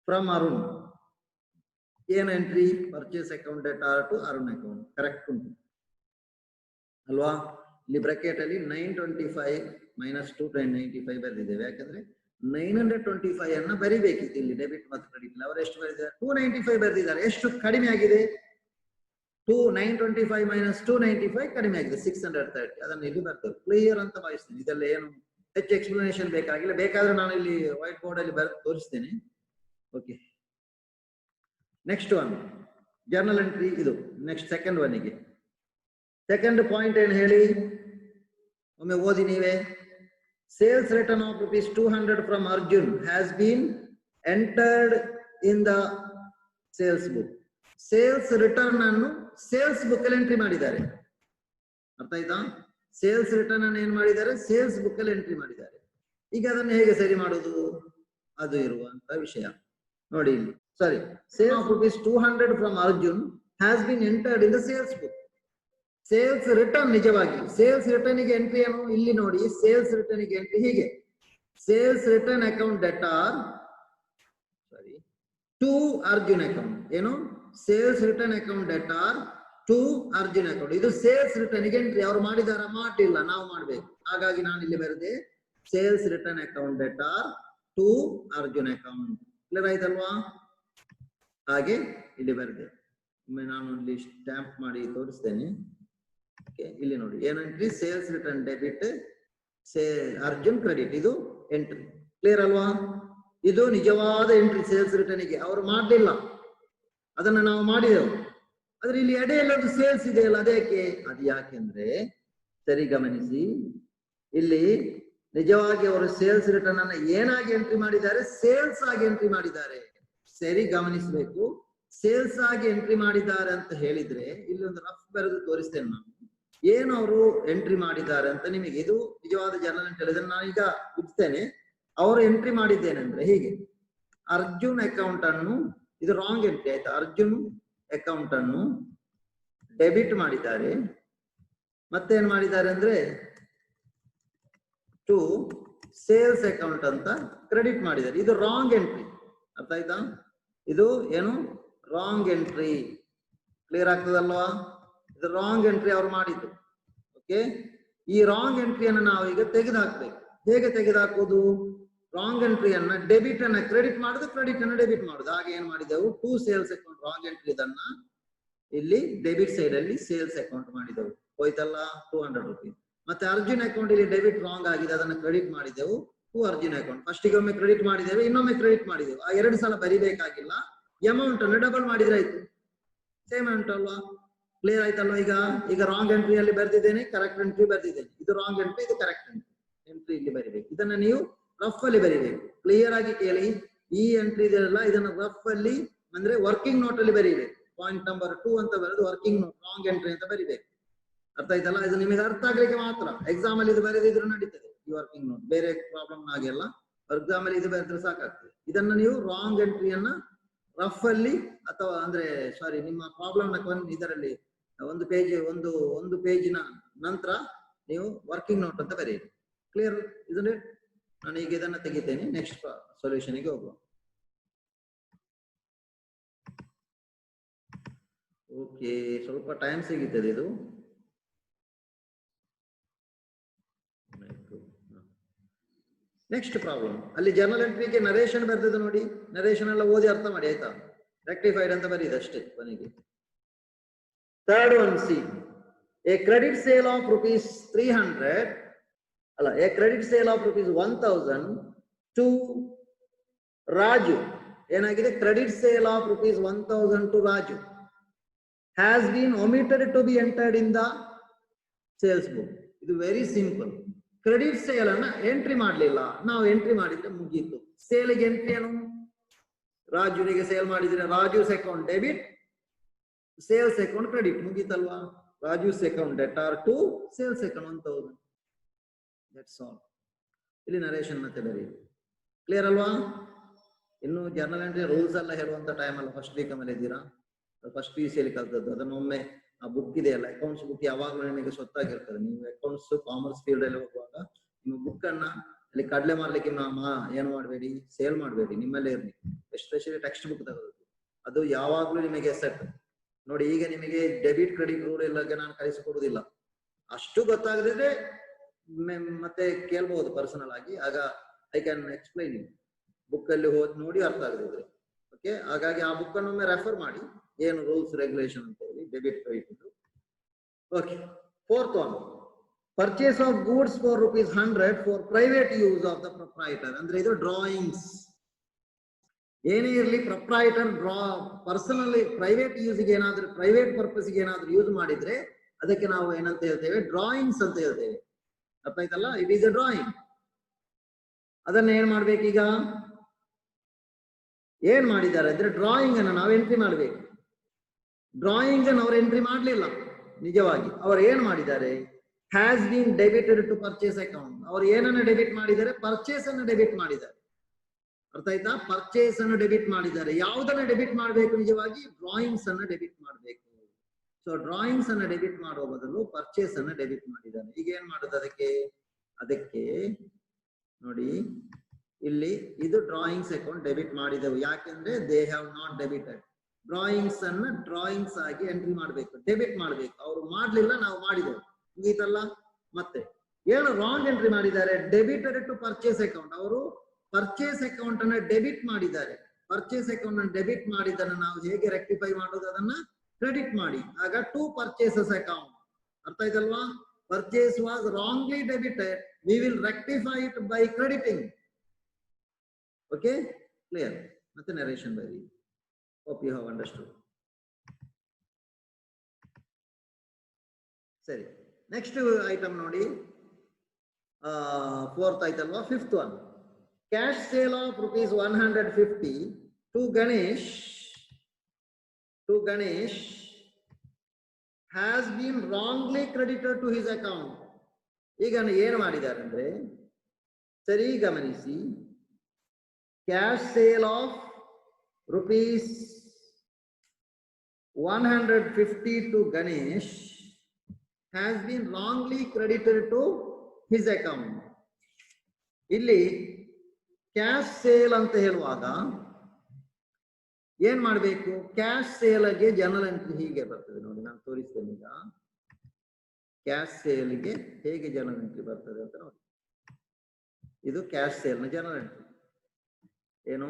ಫ್ರಮ್ ಅರುಣ್. ಏನು entry, purchase account debtor to Arun account. Correct ಉಂಟು ಅಲ್ವಾ. ಇಲ್ಲಿ ಬ್ರಾಕೆಟ್ ಅಲ್ಲಿ 925 ಮೈನಸ್ 295 ಬರೆದಿದ್ದೇವೆ. ಯಾಕಂದ್ರೆ 925 ಅನ್ನ ಬರಿಬೇಕಿತ್ತು ಇಲ್ಲಿ, ಡೆಬಿಟ್ ಮತ್ತು ಕ್ರೆಡಿಟ್. ಅವರು ಎಷ್ಟು ಬರೆದಿದ್ದಾರೆ, 295 ಬರೆದಿದ್ದಾರೆ. ಎಷ್ಟು ಕಡಿಮೆ ಆಗಿದೆ, 925 ಮೈನಸ್ 295 ಕಡಿಮೆ ಆಗಿದೆ, 630. ಅದನ್ನು ಇಲ್ಲಿ ಬರ್ತದೆ. ಕ್ಲಿಯರ್ ಅಂತ ಭಾವಿಸ್ತೇನೆ. ಇದೆಲ್ಲ ಏನು ಹೆಚ್ಚು ಎಕ್ಸ್ಪ್ಲನೇಷನ್ ಬೇಕಾಗಿಲ್ಲ. ಬೇಕಾದ್ರೆ ನಾನು ಇಲ್ಲಿ ವೈಟ್ ಬೋರ್ಡ್ ಅಲ್ಲಿ ಬರೆದು ತೋರಿಸ್ತೇನೆ. Okay, next one journal entry ಇದು. ನೆಕ್ಸ್ಟ್ ಸೆಕೆಂಡ್ ಒನ್ನಿಗೆ, ಸೆಕೆಂಡ್ ಪಾಯಿಂಟ್ ಏನು ಹೇಳಿ, ಒಮ್ಮೆ ಓದಿ ನೀವೇ. Sales return of ₹200 from Arjun has been entered in the sales book. Sales return ಅನ್ನು ಸೇಲ್ಸ್ ಬುಕ್ ಅಲ್ಲಿ ಎಂಟ್ರಿ ಮಾಡಿದ್ದಾರೆ. ಅರ್ಥ ಆಯ್ತಾ? ಸೇಲ್ಸ್ ರಿಟರ್ನ್ ಅನ್ನು ಏನ್ ಮಾಡಿದ್ದಾರೆ, ಸೇಲ್ಸ್ ಬುಕ್ ಅಲ್ಲಿ ಎಂಟ್ರಿ ಮಾಡಿದ್ದಾರೆ. ಈಗ ಅದನ್ನು ಹೇಗೆ ಸರಿ ಮಾಡುದು, ಅದು ಇರುವಂತ ವಿಷಯ ನೋಡಿ ಇಲ್ಲಿ. Sorry, sale of ₹200 from Arjun has been entered in the sales book. Sales return, ನಿಜವಾಗಿ ಸೇಲ್ಸ್ ರಿಟರ್ನ್ ಗೆ ಎಂಟ್ರಿ ಏನು, ಇಲ್ಲಿ ನೋಡಿ. ಸೇಲ್ಸ್ ರಿಟರ್ನ್ ಗೆ ಎಂಟ್ರಿ ಹೀಗೆ, sales return account debtor sorry to Arjun account. ಏನು, sales return account debtor to Arjun account. ಇದು sales return ಗೆ ಎಂಟ್ರಿ. ಅವ್ರು ಮಾಡಿದಾರ, ಮಾಡಿಲ್ಲ, ನಾವು ಮಾಡ್ಬೇಕು. ಹಾಗಾಗಿ ನಾನು ಇಲ್ಲಿ ಬರೆದೆ sales return account debtor to Arjun account. Clear ಆಯ್ತಲ್ವಾ? ಹಾಗೆ ಇಲ್ಲಿ ಬರೆದೆ. ಒಮ್ಮೆ ನಾನು ಇಲ್ಲಿ ಸ್ಟ್ಯಾಂಪ್ ಮಾಡಿ ತೋರಿಸ್ತೇನೆ. ಇಲ್ಲಿ ನೋಡಿ, ಏನು entry, sales return debit, Arjun credit. ಇದು ಎಂಟ್ರಿ. ಕ್ಲಿಯರ್ ಅಲ್ವಾ? ಇದು ನಿಜವಾದ ಎಂಟ್ರಿ ಸೇಲ್ಸ್ ರಿಟರ್ನ್ ಗೆ. ಅವರು ಮಾಡಲಿಲ್ಲ, ಅದನ್ನ ನಾವು ಮಾಡಿದೆವು. ಆದ್ರೆ ಇಲ್ಲಿ ಎಡೆ ಎಲ್ಲದು ಸೇಲ್ಸ್ ಇದೆಯಲ್ಲ, ಅದಕ್ಕೆ ಅದು ಯಾಕೆಂದ್ರೆ, ಸರಿ ಗಮನಿಸಿ, ಇಲ್ಲಿ ನಿಜವಾಗಿ ಅವರು ಸೇಲ್ಸ್ ರಿಟರ್ನ್ ಅನ್ನ ಏನಾಗಿ ಎಂಟ್ರಿ ಮಾಡಿದ್ದಾರೆ? ಸೇಲ್ಸ್ ಆಗಿ ಎಂಟ್ರಿ ಮಾಡಿದ್ದಾರೆ. ಸರಿ ಗಮನಿಸಬೇಕು. ಸೇಲ್ಸ್ ಆಗಿ ಎಂಟ್ರಿ ಮಾಡಿದ್ದಾರೆ ಅಂತ ಹೇಳಿದ್ರೆ ಇಲ್ಲಿ ಒಂದು ರಫ್ ಬರೆದು ತೋರಿಸ್ತೇನೆ ನಾನು ಏನು ಅವರು ಎಂಟ್ರಿ ಮಾಡಿದ್ದಾರೆ ಅಂತ ನಿಮಗೆ. ಇದು ನಿಜವಾದ ಜರ್ನಲ್ ಎಂಟ್ರಿ. ಇದನ್ನು ನಾನೀಗ ಉಡ್ತೇನೆ. ಅವರು ಎಂಟ್ರಿ ಮಾಡಿದ್ದೇನೆಂದ್ರೆ ಹೀಗೆ: ಅರ್ಜುನ್ ಅಕೌಂಟ್ ಅನ್ನು, ಇದು ರಾಂಗ್ ಎಂಟ್ರಿ ಆಯ್ತಾ, ಅರ್ಜುನ್ ಅಕೌಂಟ್ ಅನ್ನು ಡೆಬಿಟ್ ಮಾಡಿದ್ದಾರೆ. ಮತ್ತೇನ್ ಮಾಡಿದ್ದಾರೆ ಅಂದ್ರೆ ಟು ಸೇಲ್ಸ್ ಅಕೌಂಟ್ ಅಂತ ಕ್ರೆಡಿಟ್ ಮಾಡಿದ್ದಾರೆ. ಇದು ರಾಂಗ್ ಎಂಟ್ರಿ. ಅರ್ಥ ಆಯ್ತಾ? ಇದು ಏನು ರಾಂಗ್ ಎಂಟ್ರಿ. ಕ್ಲಿಯರ್ ಆಗ್ತದಲ್ವಾ? ಇದು ರಾಂಗ್ ಎಂಟ್ರಿ ಅವ್ರು ಮಾಡಿದ್ದು. ಓಕೆ, ಈ ರಾಂಗ್ ಎಂಟ್ರಿಯನ್ನು ನಾವು ಈಗ ತೆಗೆದುಹಾಕ್ಬೇಕು. ಹೇಗೆ ತೆಗೆದುಹಾಕೋದು? ರಾಂಗ್ ಎಂಟ್ರಿಯನ್ನ ಡೆಬಿಟ್ ಅನ್ನ ಕ್ರೆಡಿಟ್ ಮಾಡುದು, ಕ್ರೆಡಿಟ್ ಅನ್ನ ಡೆಬಿಟ್ ಮಾಡುದು. ಹಾಗೆ ಏನ್ ಮಾಡಿದೆವು? To sales account wrong entry ಇದನ್ನ ಇಲ್ಲಿ ಡೆಬಿಟ್ ಸೈಡ್ ಅಲ್ಲಿ ಸೇಲ್ಸ್ ಅಕೌಂಟ್ ಮಾಡಿದೆವು. ಹೋಯ್ತಲ್ಲ 200 rupees. ಮತ್ತೆ ಅರ್ಜುನ್ ಅಕೌಂಟ್ ಇಲ್ಲಿ ಡೆಬಿಟ್ ರಾಂಗ್ ಆಗಿದೆ, ಅದನ್ನ ಕ್ರೆಡಿಟ್ ಮಾಡಿದೆವು ಟು ಅರ್ಜುನ್ ಅಕೌಂಟ್. ಫಸ್ಟಿಗೆ ಒಮ್ಮೆ ಕ್ರೆಡಿಟ್ ಮಾಡಿದ್ದೇವೆ, ಇನ್ನೊಮ್ಮೆ ಕ್ರೆಡಿಟ್ ಮಾಡಿದೆವು. ಆ 2 ಸಲ ಬರಿಬೇಕಾಗಿಲ್ಲ. ಅಮೌಂಟ್ ಅನ್ನು ಡಬಲ್ ಮಾಡಿದ್ರೆ ಆಯ್ತು. ಸೇಮ್ ಅಮೌಂಟ್ ಅಲ್ವಾ? ಕ್ಲಿಯರ್ ಆಯ್ತಲ್ವಾ? ಈಗ ರಾಂಗ್ ಎಂಟ್ರಿ ಅಲ್ಲಿ ಬರ್ದಿದ್ದೇನೆ, ಕರೆಕ್ಟ್ ಎಂಟ್ರಿ ಬರ್ದಿದ್ದೇನೆ. ಇದು ರಾಂಗ್ ಎಂಟ್ರಿ, ಇದು ಕರೆಕ್ಟ್ ಎಂಟ್ರಿ ಇಲ್ಲಿ ಬರಿಬೇಕು. ಇದನ್ನ ನೀವು ರಫ್ ಅಲ್ಲಿ ಬರಿಬೇಕು. ಕ್ಲಿಯರ್ ಆಗಿ ಕೇಳಿ. ಈ ಎಂಟ್ರಿ ಇದೆಯಲ್ಲ, ಇದನ್ನ ರಫ್ ಅಲ್ಲಿ ಅಂದ್ರೆ ವರ್ಕಿಂಗ್ ನೋಟ್ ಅಲ್ಲಿ ಬರಿಬೇಕು. ಪಾಯಿಂಟ್ ನಂಬರ್ 2 ಅಂತ ಬರೆದು ವರ್ಕಿಂಗ್ ನೋಟ್ ರಾಂಗ್ ಎಂಟ್ರಿ ಅಂತ ಬರಿಬೇಕು. ಅರ್ಥ ಆಯ್ತಲ್ಲ? ಇದು ನಿಮಗೆ ಅರ್ಥ ಆಗ್ಲಿಕ್ಕೆ ಮಾತ್ರ. ಎಕ್ಸಾಮ್ ಅಲ್ಲಿ ಇದು ಬರೆದಿದ್ರು ನಡೀತದೆ ಈ ವರ್ಕಿಂಗ್ ನೋಟ್. ಬೇರೆ ಪ್ರಾಬ್ಲಮ್ ಆಗಿಲ್ಲ, ಎಕ್ಸಾಮ್ ಅಲ್ಲಿ ಇದು ಬರೆದ್ರೆ ಸಾಕಾಗ್ತದೆ. ಇದನ್ನ ನೀವು ರಾಂಗ್ ಎಂಟ್ರಿಯನ್ನ ರಫ್ ಅಲ್ಲಿ ಅಥವಾ ಅಂದ್ರೆ ಸಾರಿ ನಿಮ್ಮ ಪ್ರಾಬ್ಲಮ್ ನ ಇದರಲ್ಲಿ ಒಂದು ಪೇಜಿನ ನಂತರ ನೀವು ವರ್ಕಿಂಗ್ ನೋಟ್ ಅಂತ ಬರೆಯಿರಿ. ಕ್ಲಿಯರ್? ಇದನ್ನೇ ನಾನು ಈಗ ಇದನ್ನ ತೆಗಿತೇನೆ. ನೆಕ್ಸ್ಟ್ ಸೊಲ್ಯೂಷನ್ ಗೆ ಹೋಗುವ. ಓಕೆ, ಸ್ವಲ್ಪ ಟೈಮ್ ಸಿಗುತ್ತದೆ ಇದು. ನೆಕ್ಸ್ಟ್ ಪ್ರಾಬ್ಲಮ್ ಅಲ್ಲಿ ಜರ್ನಲ್ ಎಂಟ್ರಿಗೆ ನರೇಷನ್ ಬರ್ತಿದೆ ನೋಡಿ. ನರೇಷನ್ ಎಲ್ಲ ಓದಿ ಅರ್ಥ ಮಾಡಿ ಆಯ್ತಾ? ರೆಕ್ಟಿಫೈಡ್ ಅಂತ ಬರೀದೆ ಅಷ್ಟೇ ಕೊನೆಗೆ. Third one C, a credit sale of rupees 300 ಅಲ್ಲ, a credit sale of rupees 1000 to Raju. ಏನಾಗಿದೆ? Credit sale of rupees 1000 to Raju has been omitted to be entered in the sales book. ಇದು ವೆರಿ ಸಿಂಪಲ್. ಕ್ರೆಡಿಟ್ ಸೇಲ್ ಅನ್ನ entry ಮಾಡ್ಲಿಲ್ಲ, ನಾವು entry ಮಾಡಿದ್ರೆ ಮುಗೀತು. ಸೇಲ್ಗೆ entry ಏನು? ರಾಜುನಿಗೆ ಸೇಲ್ ಮಾಡಿದ್ರೆ Raju's account debit, sales account credit, ಮುಗೀತಲ್ವಾ? Raju's account debtor to sales account 1000. That's all. ಇಲ್ಲಿ ನರೇಷನ್ ಮತ್ತೆ ಬರೀ. ಕ್ಲಿಯರ್ ಅಲ್ವಾ? ಇನ್ನು ಜರ್ನಲ್ ಎಂಟ್ರಿ ರೂಲ್ಸ್ ಎಲ್ಲ ಹೇಳುವಂತ ಟೈಮ್ ಅಲ್ಲ. ಫಸ್ಟ್ ವೀಕ್ ಮೇಲೆ ಇದ್ದೀರಾ, ಫಸ್ಟ್ PUC ಅಲ್ಲಿ ಕಲ್ತದ್ದು. ಅದನ್ನೊಮ್ಮೆ ಆ ಬುಕ್ ಇದೆಯಲ್ಲ, ಅಕೌಂಟ್ಸ್ ಬುಕ್ ಯಾವಾಗಲೂ ನಿಮಗೆ ಸ್ವತ್ತಾಗಿರ್ತದೆ. ನೀವು ಅಕೌಂಟ್ಸ್ ಕಾಮರ್ಸ್ ಫೀಲ್ಡ್ ಅಲ್ಲಿ ಹೋಗುವಾಗ ನಿಮ್ಮ ಬುಕ್ ಅನ್ನ ಅಲ್ಲಿ ಕಡ್ಲೆ ಮಾಡ್ಲಿಕ್ಕೆ ಏನು ಮಾಡಬೇಡಿ, ಸೇಲ್ ಮಾಡಬೇಡಿ, ನಿಮ್ಮಲ್ಲೇ ಇರಲಿ. ಎಸ್ಪೆಷಲಿ ಟೆಕ್ಸ್ಟ್ ಬುಕ್ ತಗೋದು, ಅದು ಯಾವಾಗ್ಲೂ ನಿಮಗೆ ಸೆಟ್ ನೋಡಿ. ಈಗ ನಿಮಗೆ ಡೆಬಿಟ್ ಕ್ರೆಡಿಟ್ ರೂಲ್ ಎಲ್ಲ ನಾನು ಕಲಿಸಿಕೊಡುದಿಲ್ಲ. ಅಷ್ಟು ಗೊತ್ತಾಗದಿದ್ರೆ ಮತ್ತೆ ಕೇಳ್ಬಹುದು ಪರ್ಸನಲ್ ಆಗಿ, ಆಗ I can explain you. Book ಅಲ್ಲಿ ಹೋದ್ ನೋಡಿ ಅರ್ಥ ಆಗದಿದ್ರೆ. ಓಕೆ, ಹಾಗಾಗಿ ಆ ಬುಕ್ ಅನ್ನು ಒಮ್ಮೆ ರೆಫರ್ ಮಾಡಿ, ಏನು ರೂಲ್ಸ್ ರೆಗ್ಯುಲೇಷನ್ ಅಂತ ಹೇಳಿ debit credit. Okay, fourth one, purchase of goods for ₹100 for private use of the proprietor. ಅಂದ್ರೆ ಇದು ಡ್ರಾಯಿಂಗ್ಸ್. ಏನೇ ಇರಲಿ, ಪ್ರೊಪ್ರೈಟರ್ ಪರ್ಸನಲಿ ಪ್ರೈವೇಟ್ ಯೂಸ್ಗೆ ಏನಾದ್ರೂ, ಪ್ರೈವೇಟ್ ಪರ್ಪಸ್ಗೆ ಏನಾದ್ರೂ ಯೂಸ್ ಮಾಡಿದ್ರೆ ಅದಕ್ಕೆ ನಾವು ಏನಂತ ಹೇಳ್ತೇವೆ? ಡ್ರಾಯಿಂಗ್ಸ್ ಅಂತ ಹೇಳ್ತೇವೆ. ಅರ್ಥ ಆಯ್ತಲ್ಲ? It is A drawing. ಅದನ್ನ ಏನ್ ಮಾಡ್ಬೇಕೀಗ? ಏನ್ ಮಾಡಿದ್ದಾರೆ ಅಂದ್ರೆ ಡ್ರಾಯಿಂಗ್ ಅನ್ನ ನಾವು ಎಂಟ್ರಿ ಮಾಡ್ಬೇಕು. ಡ್ರಾಯಿಂಗ್ ಅನ್ನು ಅವ್ರು ಎಂಟ್ರಿ ಮಾಡ್ಲಿಲ್ಲ. ನಿಜವಾಗಿ ಅವರು ಏನ್ ಮಾಡಿದ್ದಾರೆ? Has been debited to purchase account. ಅವ್ರು ಏನನ್ನ ಡೆಬಿಟ್ ಮಾಡಿದ್ದಾರೆ? ಪರ್ಚೇಸ್ ಅನ್ನು ಡೆಬಿಟ್ ಮಾಡಿದ್ದಾರೆ. ಅರ್ಥ ಆಯ್ತಾ? ಪರ್ಚೇಸ್ ಅನ್ನು ಡೆಬಿಟ್ ಮಾಡಿದ್ದಾರೆ. ಯಾವುದನ್ನ ಡೆಬಿಟ್ ಮಾಡಬೇಕು? ನಿಜವಾಗಿ ಡ್ರಾಯಿಂಗ್ಸ್ ಅನ್ನ ಡೆಬಿಟ್ ಮಾಡಬೇಕು. ಸೊ ಡ್ರಾಯಿಂಗ್ಸ್ ಅನ್ನ ಡೆಬಿಟ್ ಮಾಡುವ ಬದಲು ಪರ್ಚೇಸ್ ಅನ್ನ ಡೆಬಿಟ್ ಮಾಡಿದ್ದಾರೆ. ಈಗ ಏನ್ ಮಾಡುದು ಅದಕ್ಕೆ ನೋಡಿ, ಇಲ್ಲಿ ಇದು ಡ್ರಾಯಿಂಗ್ಸ್ ಅಕೌಂಟ್ ಡೆಬಿಟ್ ಮಾಡಿದೆವು. ಯಾಕೆಂದ್ರೆ they have not debited. Drawings ಅನ್ನ ಡ್ರಾಯಿಂಗ್ಸ್ ಆಗಿ ಎಂಟ್ರಿ ಮಾಡ್ಬೇಕು, ಡೆಬಿಟ್ ಮಾಡ್ಬೇಕು. ಅವ್ರು ಮಾಡ್ಲಿಲ್ಲ, ನಾವು ಮಾಡಿದೆವು, ಮುಗೀತಲ್ಲ. ಮತ್ತೆ ಏನು ರಾಂಗ್ ಎಂಟ್ರಿ ಮಾಡಿದ್ದಾರೆ? Debited to purchase account. ಅವರು ಪರ್ಚೇಸ್ ಅಕೌಂಟ್ ಅನ್ನ ಡೆಬಿಟ್ ಮಾಡಿದ್ದಾರೆ. ಪರ್ಚೇಸ್ ಅಕೌಂಟ್ ಅನ್ನು ಡೆಬಿಟ್ ಮಾಡಿದ್ದನ್ನು ನಾವು ಹೇಗೆ ರೆಕ್ಟಿಫೈ ಮಾಡೋದು? ಅದನ್ನ ಕ್ರೆಡಿಟ್ ಮಾಡಿ. ಆಗ ಟು ಪರ್ಚೇಸಸ್ ಅಕೌಂಟ್. ಅರ್ಥ ಆಯ್ತಲ್ವಾ? Purchase was wrongly debited, we will rectify it by crediting. Okay, clear? ಮತ್ತೆ ನರೇಷನ್ ಬರಿ. Hope you have understood. ಸರಿ, ನೆಕ್ಸ್ಟ್ ಐಟಮ್ ನೋಡಿ. fourth ಆಯ್ತಲ್ವಾ. fifth one, cash sale of rupees 150 to Ganesh has been wrongly credited to his account. ಈಗ ಏನು ಮಾಡಿದ್ದಾರೆ ಅಂದ್ರೆ ಸರಿ ಗಮನಿಸಿ, cash sale of rupees 150 to Ganesh has been wrongly credited to his account. ಇಲ್ಲಿ cash sale ಅಂತ ಹೇಳುವಾಗ ಏನ್ ಮಾಡಬೇಕು, ಕ್ಯಾಶ್ ಸೇಲ್ಗೆ ಜನರಲ್ ಎಂಟ್ರಿ ಹೀಗೆ ಬರ್ತದೆ ನೋಡಿ, ನಾನು ತೋರಿಸ್ತೇನೆ ಈಗ. ಕ್ಯಾಶ್ ಸೇಲ್ಗೆ ಹೇಗೆ ಜನರಲ್ ಎಂಟ್ರಿ ಬರ್ತದೆ ಅಂತ ನೋಡಿ. ಇದು ಕ್ಯಾಶ್ ಸೇಲ್ ನ ಜನರಲ್ ಎಂಟ್ರಿ. ಏನು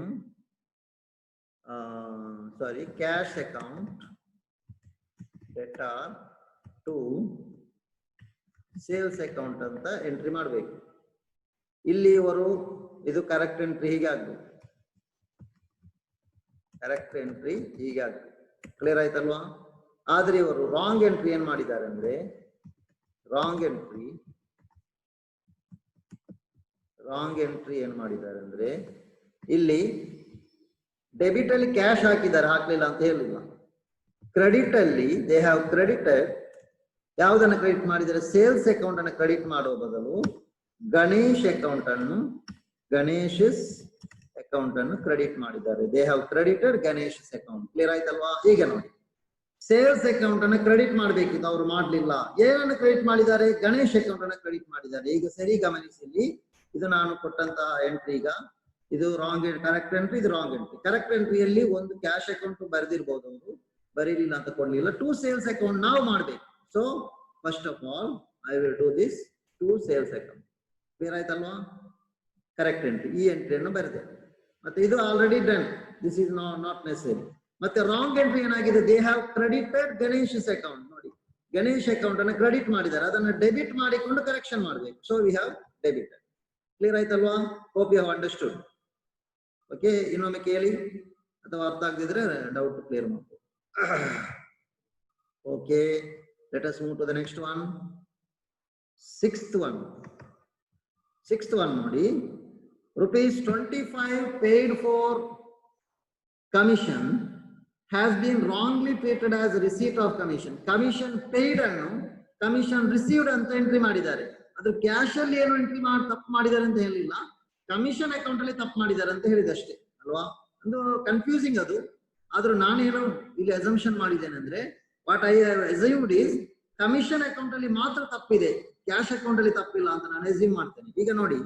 sorry, cash account debtor to sales account ಅಂತ ಎಂಟ್ರಿ ಮಾಡಬೇಕು. ಇಲ್ಲಿವರು ಇದು ಕರೆಕ್ಟ್ ಎಂಟ್ರಿ ಹೀಗೆ ಆಗ್ಬೇಕು, ಕರೆಕ್ಟ್ ಎಂಟ್ರಿ ಹೀಗೆ ಆಗ್ಬೇಕು. ಕ್ಲಿಯರ್ ಆಯ್ತಲ್ವಾ? ಆದ್ರೆ ಇವರು ರಾಂಗ್ ಎಂಟ್ರಿ ಏನ್ ಮಾಡಿದ್ದಾರೆ ಅಂದ್ರೆ, ರಾಂಗ್ ಎಂಟ್ರಿ ಏನ್ ಮಾಡಿದ್ದಾರೆ ಅಂದ್ರೆ, ಇಲ್ಲಿ ಡೆಬಿಟ್ ಅಲ್ಲಿ ಕ್ಯಾಶ್ ಹಾಕಿದ್ದಾರೆ, ಹಾಕ್ಲಿಲ್ಲ ಅಂತ ಹೇಳಿಲ್ಲ. ಕ್ರೆಡಿಟ್ ಅಲ್ಲಿ ದೇ ಹ್ಯಾವ್ ಕ್ರೆಡಿಟೆಡ್, ಯಾವುದನ್ನ ಕ್ರೆಡಿಟ್ ಮಾಡಿದರೆ, ಸೇಲ್ಸ್ ಅಕೌಂಟ್ ಅನ್ನು ಕ್ರೆಡಿಟ್ ಮಾಡುವ ಬದಲು ಗಣೇಶ್ ಅಕೌಂಟ್ ಅನ್ನು ಕ್ರೆಡಿಟ್ ಮಾಡಿದ್ದಾರೆ. They have credited Ganesh account. Clear ಆಯ್ತಲ್ವಾ? ಈಗ ನೋಡಿ, ಸೇಲ್ಸ್ ಅಕೌಂಟ್ ಅನ್ನು ಕ್ರೆಡಿಟ್ ಮಾಡಬೇಕಿತ್ತು, ಅವರು ಮಾಡ್ಲಿಲ್ಲ. ಏನನ್ನು ಕ್ರೆಡಿಟ್ ಮಾಡಿದ್ದಾರೆ? ಗಣೇಶ್ ಅಕೌಂಟ್ ಅನ್ನು ಕ್ರೆಡಿಟ್ ಮಾಡಿದ್ದಾರೆ. ಈಗ ಸರಿ ಗಮನಿಸಿ, ಇಲ್ಲಿ ಇದು ನಾನು ಕೊಟ್ಟಂತಹ ಎಂಟ್ರಿ, ಈಗ ಇದು ರಾಂಗ್, ಕರೆಕ್ಟ್ ಎಂಟ್ರಿ, ಇದು ರಾಂಗ್ ಎಂಟ್ರಿ. ಕರೆಕ್ಟ್ ಎಂಟ್ರಿಯಲ್ಲಿ ಒಂದು ಕ್ಯಾಶ್ ಅಕೌಂಟ್ ಬರೆದಿರ್ಬೋದು, ಅವರು ಬರೀಲಿಲ್ಲ ಅಂತ ಕೊಡ್ಲಿಲ್ಲ. ಟು ಸೇಲ್ಸ್ ಅಕೌಂಟ್ ನಾವು ಮಾಡ್ಬೇಕು. So first of all I will do this to sales account. Clear ಆಯ್ತಲ್ವಾ? ಕರೆಕ್ಟ್ ಎಂಟ್ರಿ, ಈ ಎಂಟ್ರಿಯನ್ನು ಬರೆದೆ. ಮತ್ತೆ ಇದು already done, this is not necessary. ಮತ್ತೆ ರಾಂಗ್ ಎಂಟ್ರಿ ಏನಾಗಿದೆ? They have credited Ganesh account. ನೋಡಿ, ಗಣೇಶ್ ಅಕೌಂಟ್ ಅನ್ನು ಕ್ರೆಡಿಟ್ ಮಾಡಿದ್ದಾರೆ, ಅದನ್ನು ಡೆಬಿಟ್ ಮಾಡಿಕೊಂಡು ಕರೆಕ್ಷನ್ ಮಾಡಬೇಕು. So we have debited. Clear ಆಯ್ತಲ್ವಾ? Hope you have understood. Okay, ಇನ್ನೊಮ್ಮೆ ಕೇಳಿ, ಅಥವಾ ಅರ್ಥ ಆಗದಿದ್ರೆ ಡೌಟ್ ಕ್ಲಿಯರ್ ಮಾಡ್ಬೋದು. Okay, let us move to the next one. Sixth one ನೋಡಿ, rupees 25 paid for commission has been wrongly treated as receipt of commission. Commission paid ಅನ್ನು commission received ಅಂತ entry ಮಾಡಿದ್ದಾರೆ. ಅದು ಕ್ಯಾಶ್ ಅಲ್ಲಿ ಏನು ಎಂಟ್ರಿ ತಪ್ಪು ಮಾಡಿದ್ದಾರೆ ಅಂತ ಹೇಳಿಲ್ಲ, ಕಮಿಷನ್ ಅಕೌಂಟ್ ಅಲ್ಲಿ ತಪ್ಪು ಮಾಡಿದ್ದಾರೆ ಅಂತ ಹೇಳಿದಷ್ಟೇ ಅಲ್ವಾ? ಒಂದು ಕನ್ಫ್ಯೂಸಿಂಗ್ ಅದು. ಆದ್ರೂ ನಾನೇನು ಇಲ್ಲಿ ಅಸಂಪ್ಷನ್ ಮಾಡಿದ್ದೇನೆ ಅಂದ್ರೆ, what I have assumed is commission account ಅಲ್ಲಿ ಮಾತ್ರ ತಪ್ಪಿದೆ, ಕ್ಯಾಶ್ ಅಕೌಂಟ್ ಅಲ್ಲಿ ತಪ್ಪಿಲ್ಲ ಅಂತ ನಾನು ಅಸ್ಯೂಮ್ ಮಾಡ್ತೇನೆ. ಈಗ ನೋಡಿ,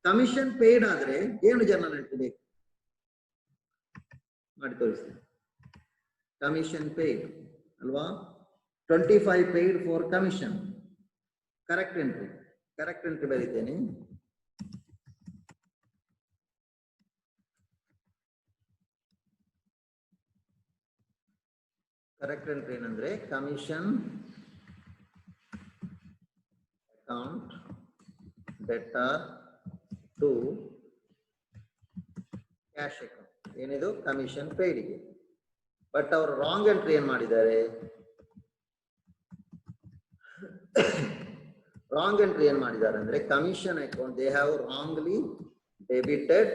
ಕಮಿಷನ್ ಪೇಯ್ಡ್ ಆದ್ರೆ ಏನು ಜನರಲ್ ಎಂಟ್ರಿ ಬೇಕು ಮಾಡಿ ತೋರಿಸ್ತೇನೆ. ಕಮಿಷನ್ ಪೇಯ್ಡ್ ಅಲ್ವಾ? 25 paid for commission. Correct entry ಬರೀತೇನೆ. ಕರೆಕ್ಟ್ ಎಂಟ್ರಿ ಏನಂದ್ರೆ, commission account debtor to cash account. ಏನಿದು? ಕಮಿಷನ್ ಪೇಯ್ಡ್ಗೆ. ಬಟ್ ಅವರು ರಾಂಗ್ ಎಂಟ್ರಿ ಏನ್ ಮಾಡಿದ್ದಾರೆ? ರಾಂಗ್ ಎಂಟ್ರಿ ಏನ್ ಮಾಡಿದ್ದಾರೆ ಅಂದ್ರೆ, commission account they have wrongly debited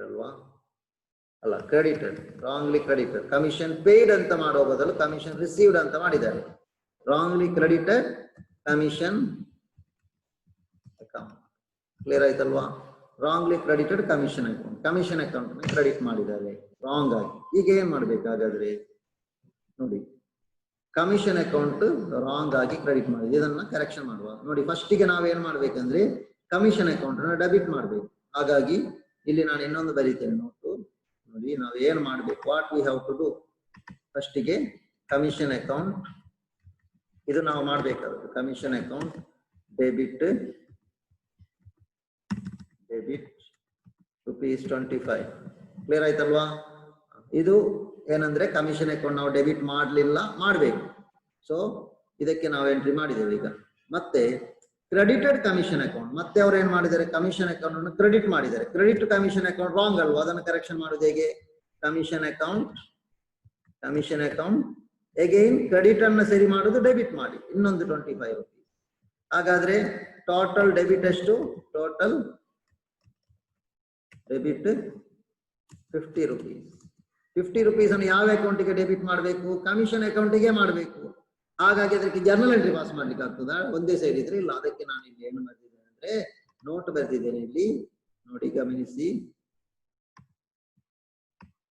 ಅಲ್ವಾ? ಅಲ್ಲ, credited, wrongly credited. Commission paid ಅಂತ ಮಾಡುವ ಬದಲು ಕಮಿಷನ್ ರಿಸೀವ್ಡ್ ಅಂತ ಮಾಡಿದ್ದಾರೆ. Wrongly credited commission account. Clear ಆಯ್ತಲ್ವಾ? Wrongly credited commission account credit ಮಾಡಿದ್ದಾರೆ ರಾಂಗ್ ಆಗಿ. ಈಗ ಏನ್ ಮಾಡ್ಬೇಕಾಗಾದ್ರೆ ನೋಡಿ, ಕಮಿಷನ್ ಅಕೌಂಟ್ ರಾಂಗ್ ಆಗಿ ಕ್ರೆಡಿಟ್ ಮಾಡಿದೆ, ಇದನ್ನ ಕರೆಕ್ಷನ್ ಮಾಡುವ. ನೋಡಿ, ಫಸ್ಟಿಗೆ ನಾವೇನ್ ಮಾಡ್ಬೇಕಂದ್ರೆ ಕಮಿಷನ್ ಅಕೌಂಟ್ ಅನ್ನು ಡೆಬಿಟ್ ಮಾಡ್ಬೇಕು. ಹಾಗಾಗಿ ಇಲ್ಲಿ ನಾನು ಇನ್ನೊಂದು ಬರೀತೇನೆ ನೋಟು. ನೋಡಿ, ನಾವು ಏನ್ ಮಾಡ್ಬೇಕು, what we have to do. ಫಸ್ಟಿಗೆ ಕಮಿಷನ್ ಅಕೌಂಟ್, ಇದು ನಾವು ಮಾಡ್ಬೇಕಾಗುತ್ತೆ. Commission account debit rupees 25. Clear ಆಯ್ತಲ್ವಾ? ಇದು ಏನಂದ್ರೆ ಕಮಿಷನ್ ಅಕೌಂಟ್ ನಾವು ಡೆಬಿಟ್ ಮಾಡಬೇಕು. ಸೊ ಇದಕ್ಕೆ ನಾವು ಎಂಟ್ರಿ ಮಾಡಿದ್ದೇವೆ. ಈಗ ಮತ್ತೆ ಕ್ರೆಡಿಟೆಡ್ ಕಮಿಷನ್ ಅಕೌಂಟ್, ಮತ್ತೆ ಅವ್ರು ಏನ್ ಮಾಡಿದ್ದಾರೆ? ಕಮಿಷನ್ ಅಕೌಂಟ್ ಅನ್ನು ಕ್ರೆಡಿಟ್ ಮಾಡಿದ್ದಾರೆ. ಕ್ರೆಡಿಟ್ ಕಮಿಷನ್ ಅಕೌಂಟ್ ರಾಂಗ್ ಅಲ್ವಾ? ಅದನ್ನು ಕರೆಕ್ಷನ್ ಮಾಡೋದು ಹೇಗೆ? ಕಮಿಷನ್ ಅಕೌಂಟ್ ಅಗೈನ್ ಕ್ರೆಡಿಟ್ ಅನ್ನು ಸರಿ ಮಾಡೋದು ಡೆಬಿಟ್ ಮಾಡಿ ಇನ್ನೊಂದು 25 rupees. ಹಾಗಾದ್ರೆ ಟೋಟಲ್ ಡೆಬಿಟ್ ಎಷ್ಟು? Total debit 50 rupees. 50 rupees ಅನ್ನು ಯಾವ ಅಕೌಂಟಿಗೆ ಡೆಬಿಟ್ ಮಾಡಬೇಕು? ಕಮಿಷನ್ ಅಕೌಂಟಿಗೆ ಮಾಡಬೇಕು. ಹಾಗಾಗಿ ಅದಕ್ಕೆ ಜರ್ನಲ್ ಎಂಟ್ರಿ ಪಾಸ್ ಮಾಡ್ಲಿಕ್ಕೆ ಆಗ್ತದ? ಒಂದೇ ಸೈಡ್ ಇದ್ರೆ ಇಲ್ಲ. ಅದಕ್ಕೆ ನಾನು ಇಲ್ಲಿ ಏನು ಬರ್ತಿದ್ದೇನೆ ಅಂದ್ರೆ ನೋಟ್ ಬರ್ತಿದ್ದೇನೆ ಇಲ್ಲಿ ನೋಡಿ, ಗಮನಿಸಿ.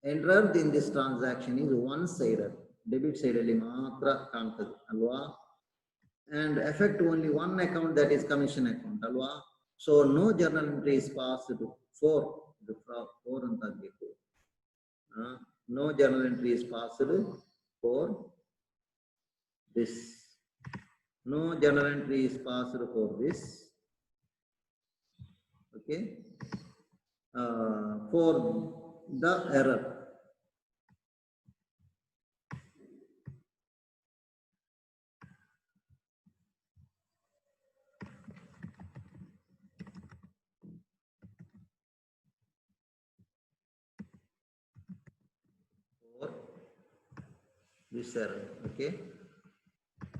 Enter in this transaction is one sided, debit side ಅಲ್ಲಿ ಮಾತ್ರ ಕಾಣ್ತದೆ ಅಲ್ವಾ? and affect only one account, that is commission account alwa. So no journal entry is passed for the 4 anta agbeku. No journal entry is passed for this. No journal entry is passed for this. Okay, for the error. This error, okay,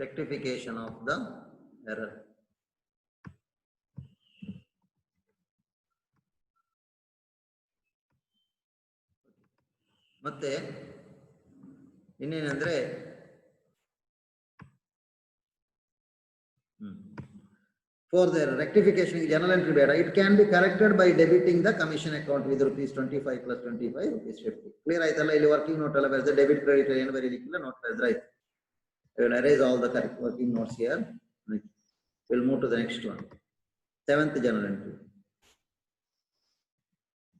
rectification of the error. ಮತ್ತೆ ಇನ್ನೇನಂದ್ರೆ for the rectification journal entry ಬೇಡ. It can be corrected by debiting the commission account with rupees 25 plus 25 rupees 50. Clear ಆಯ್ತಲ್ಲ? ಇಲ್ಲಿ working note ಎಲ್ಲ ಬರೆದ debit credit ಏನು ಬರೀಲಿಕ್ಕಿಲ್ಲ, note ಬರೆದ್ರೆ ಆಯ್ತು. I will erase all the correct working notes here. We'll move to the next one. 7th journal entry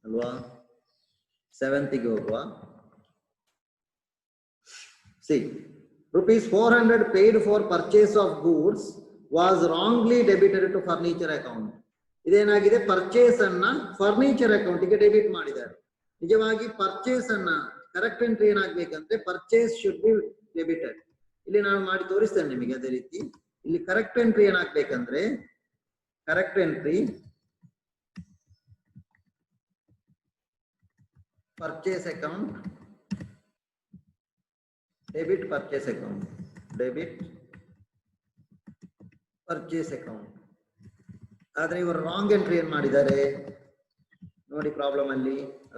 ಅಲ್ವಾ? 7th ಗೆ ಹೋಗುವ. See, rupees 400 paid for purchase of goods was wrongly debited to furniture account. ಇದೇನಾಗಿದೆ? Purchase ಅನ್ನ furniture account ಗೆ debit ಮಾಡಿದ್ದಾರೆ. ನಿಜವಾಗಿ purchase ಅನ್ನ correct entry ಏನಾಗಬೇಕಂದ್ರೆ ಪರ್ಚೇಸ್ ಶುಡ್ ಬಿ ಡೆಬಿಟೆಡ್. ಇಲ್ಲಿ ನಾನು ಮಾಡಿ ತೋರಿಸ್ತೇನೆ ನಿಮಗೆ ಅದೇ ರೀತಿ. ಇಲ್ಲಿ ಕರೆಕ್ಟ್ ಎಂಟ್ರಿ ಏನಾಗಬೇಕಂದ್ರೆ correct entry purchase account debit purchase account, debit purchase account. ಆದ್ರೆ ಇವರು ರಾಂಗ್ ಎಂಟ್ರಿ ಏನ್ ಮಾಡಿದ್ದಾರೆ ನೋಡಿ ಪ್ರಾಬ್ಲಮ್ ಅಲ್ಲಿ.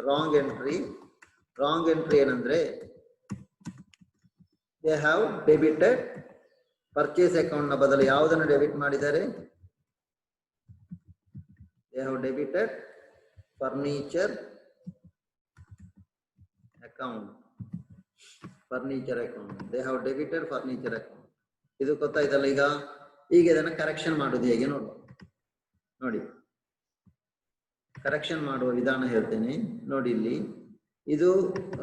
ರಾಂಗ್ ಎಂಟ್ರಿ ಏನಂದ್ರೆ they have debited purchase account ನ ಬದಲು ಯಾವುದನ್ನು ಡೆಬಿಟ್ ಮಾಡಿದ್ದಾರೆ? They have debited furniture account. They have debited furniture account. ಇದು ಗೊತ್ತಾಯ್ತಲ್ಲ? ಈಗ ಇದನ್ನ ಕರೆಕ್ಷನ್ ಮಾಡೋದು ಹೇಗೆ ನೋಡುವ. ನೋಡಿ, ಕರೆಕ್ಷನ್ ಮಾಡುವ ವಿಧಾನ ಹೇಳ್ತೇನೆ ನೋಡಿ. ಇಲ್ಲಿ ಇದು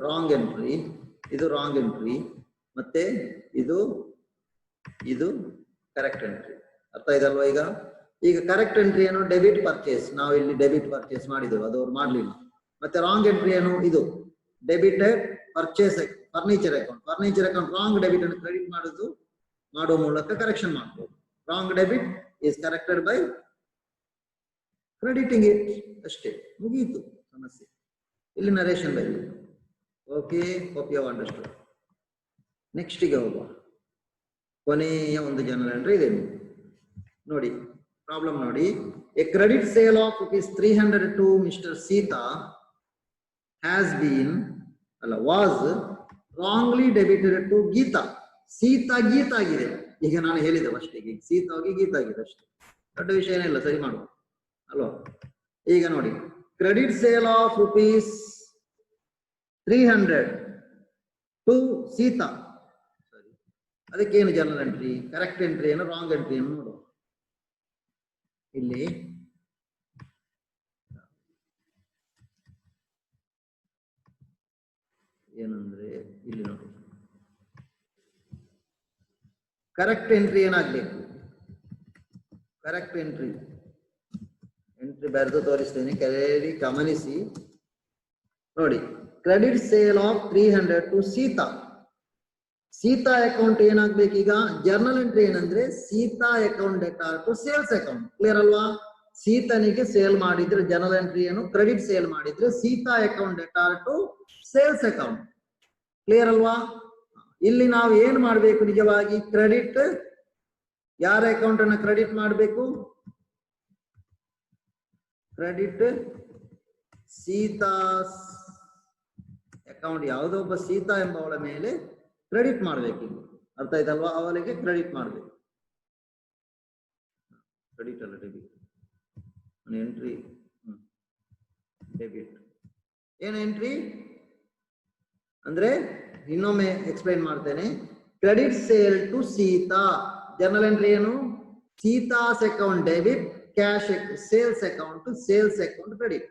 ರಾಂಗ್ ಎಂಟ್ರಿ, ಇದು ರಾಂಗ್ ಎಂಟ್ರಿ, ಮತ್ತೆ ಇದು ಕರೆಕ್ಟ್ ಎಂಟ್ರಿ. ಅರ್ಥ ಇದಲ್ವಾ? ಈಗ ಕರೆಕ್ಟ್ ಎಂಟ್ರಿ ಏನು? Debit purchase. ನಾವು ಇಲ್ಲಿ ಡೆಬಿಟ್ ಪರ್ಚೇಸ್ ಮಾಡಿದೆವು, ಅದು ಅವ್ರು ಮಾಡ್ಲಿಲ್ಲ. ಮತ್ತೆ ರಾಂಗ್ ಎಂಟ್ರಿ ಏನು? ಇದು debited purchase furniture account wrong debit ಅನ್ನು ಕ್ರೆಡಿಟ್ ಮಾಡುವ ಮೂಲಕ ಕರೆಕ್ಷನ್ ಮಾಡಬಹುದು. Wrong debit is corrected by crediting it. ಅಷ್ಟೇ, ಮುಗಿಯಿತು ಸಮಸ್ಯೆ. ಇಲ್ಲಿ ನರೇಶನ್ ಬರೀ. Okay, hope you understood. Next ಗೆ ಹೋಗುವ. ಕೊನೆಯ ಒಂದು ಜನರಲ್ ಎಂಟ್ರಿ ಇದೆ ನೋಡಿ. ಪ್ರಾಬ್ಲಮ್ ನೋಡಿ. A credit sale of ₹300 to Mr. Sita was wrongly debited to Geeta. Sita Geeta ಆಗಿದೆ. ಈಗ ನಾನು ಹೇಳಿದೆ ಫಸ್ಟಿಗೆ ಸೀತಾ ಹೋಗಿ ಗೀತಾ ಆಗಿದೆ ಅಷ್ಟೇ, ದೊಡ್ಡ ವಿಷಯ ಏನಿಲ್ಲ, ಸರಿ ಮಾಡುವ ಅಲ್ವಾ? ಈಗ ನೋಡಿ, credit sale of ₹300 to Sita. ಸರಿ, ಅದಕ್ಕೇನು ಜನರಲ್ ಎಂಟ್ರಿ? ಕರೆಕ್ಟ್ ಎಂಟ್ರಿ ಏನು ರಾಂಗ್ ಎಂಟ್ರಿ ಏನು ನೋಡುವ. ಇಲ್ಲಿ ಏನಂದ್ರೆ ಇಲ್ಲಿ ನೋಡಿ, ಕರೆಕ್ಟ್ ಎಂಟ್ರಿ ಏನಾಗಬೇಕು? ಕರೆಕ್ಟ್ ಎಂಟ್ರಿ ಬರೆದು ತೋರಿಸ್ತೇನೆ, ಕೇಳಿ ಗಮನಿಸಿ ನೋಡಿ. Credit sale of $300 to Sita. Sita account ಏನಾಗ್ಬೇಕು? ಈಗ ಜರ್ನಲ್ ಎಂಟ್ರಿ ಏನಂದ್ರೆ Sita account debtor to sales account. Clear ಅಲ್ವಾ? ಸೀತನಿಗೆ ಸೇಲ್ ಮಾಡಿದ್ರೆ ಜರ್ನಲ್ ಎಂಟ್ರಿ ಏನು? ಕ್ರೆಡಿಟ್ ಸೇಲ್ ಮಾಡಿದ್ರೆ Sita account debtor to sales account. Clear ಅಲ್ವಾ? ಇಲ್ಲಿ ನಾವು ಏನ್ ಮಾಡ್ಬೇಕು? ನಿಜವಾಗಿ ಕ್ರೆಡಿಟ್ ಯಾರ ಅಕೌಂಟ್ ಅನ್ನ ಕ್ರೆಡಿಟ್ ಮಾಡಬೇಕು? ಕ್ರೆಡಿಟ್ ಸೀತಾಸ್ ಅಕೌಂಟ್, ಯಾವುದೋ ಒಬ್ಬ ಸೀತಾ ಎಂಬವಳ ಮೇಲೆ ಕ್ರೆಡಿಟ್ ಮಾಡ್ಬೇಕು. ಇಲ್ಲಿ ಅರ್ಥ ಆಯ್ತಲ್ವಾ? ಅವಳಿಗೆ ಕ್ರೆಡಿಟ್ ಮಾಡ್ಬೇಕು. ಕ್ರೆಡಿಟ್ ಅಲ್ಲ, ಡೆಬಿಟ್. Entry debit. ಏನು ಎಂಟ್ರಿ ಅಂದ್ರೆ ಇನ್ನೊಮ್ಮೆ ಎಕ್ಸ್ಪ್ಲೈನ್ ಮಾಡ್ತೇನೆ. Credit sale to Sita. Journal entry ಏನು? Sita's account debit, cash sales account to sales account credit,